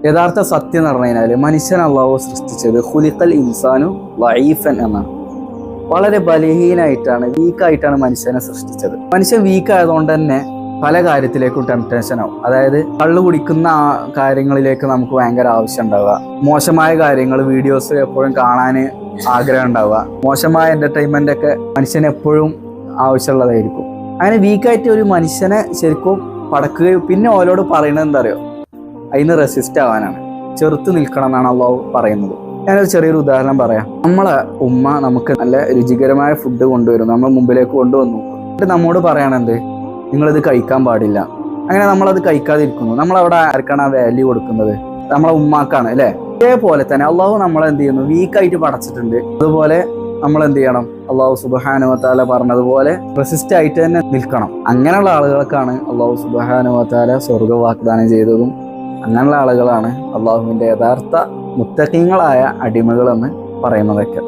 യഥാർത്ഥ സത്യം എന്ന് പറഞ്ഞു കഴിഞ്ഞാൽ മനുഷ്യൻ അള്ളാഹു സൃഷ്ടിച്ചത് ഖുലിഖൽ ഇൻസാനു ലഈഫൻ എന്നാണ്. വളരെ ബലഹീനായിട്ടാണ്, വീക്കായിട്ടാണ് മനുഷ്യനെ സൃഷ്ടിച്ചത്. മനുഷ്യൻ വീക്ക് ആയതുകൊണ്ട് തന്നെ പല കാര്യത്തിലേക്കും ടെംപ്റ്റേഷൻ ആവും. അതായത് കള്ളു കുടിക്കുന്ന കാര്യങ്ങളിലേക്ക് നമുക്ക് ഭയങ്കര ആവശ്യം ഉണ്ടാവുക, മോശമായ കാര്യങ്ങൾ വീഡിയോസ് എപ്പോഴും കാണാൻ ആഗ്രഹം ഉണ്ടാവുക, മോശമായ എന്റർടൈൻമെന്റ് ഒക്കെ മനുഷ്യന് എപ്പോഴും ആവശ്യമുള്ളതായിരിക്കും. അങ്ങനെ വീക്കായിട്ട് ഒരു മനുഷ്യനെ ശരിക്കും പടക്കുകയും പിന്നെ ഓരോട് പറയുന്നത് എന്താ അറിയോ, അതിന് റെസിസ്റ്റ് ആവാനാണ്, ചെറുത്ത് നിൽക്കണം എന്നാണ് അള്ളാഹു പറയുന്നത്. ഞാനൊരു ചെറിയൊരു ഉദാഹരണം പറയാം. നമ്മളെ ഉമ്മ നമുക്ക് നല്ല രുചികരമായ ഫുഡ് കൊണ്ടുവരും, നമ്മൾ മുമ്പിലേക്ക് കൊണ്ടുവന്നു. എന്നിട്ട് നമ്മോട് പറയണെന്ത്, നിങ്ങളിത് കഴിക്കാൻ പാടില്ല. അങ്ങനെ നമ്മളത് കഴിക്കാതിരിക്കുന്നു. നമ്മളവിടെ ആർക്കാണ് ആ വാല്യൂ കൊടുക്കുന്നത്? നമ്മളെ ഉമ്മാക്കാണ് അല്ലേ? അതേപോലെ തന്നെ അള്ളാഹു നമ്മളെ എന്ത് ചെയ്യുന്നു, വീക്കായിട്ട് പടച്ചിട്ടുണ്ട്. അതുപോലെ നമ്മൾ എന്ത് ചെയ്യണം, അള്ളാഹു സുബ്ഹാനഹു വ തആല പറഞ്ഞതുപോലെ റെസിസ്റ്റ് ആയിട്ട് തന്നെ നിൽക്കണം. അങ്ങനെയുള്ള ആളുകൾക്കാണ് അള്ളാഹു സുബ്ഹാനഹു വ തആല സ്വർഗ്ഗ വാഗ്ദാനം ചെയ്തതും. അങ്ങനെയുള്ള ആളുകളാണ് അള്ളാഹുവിൻ്റെ യഥാർത്ഥ മുത്തഖീങ്ങളായ അടിമകളെന്ന് പറയുന്നതൊക്കെ.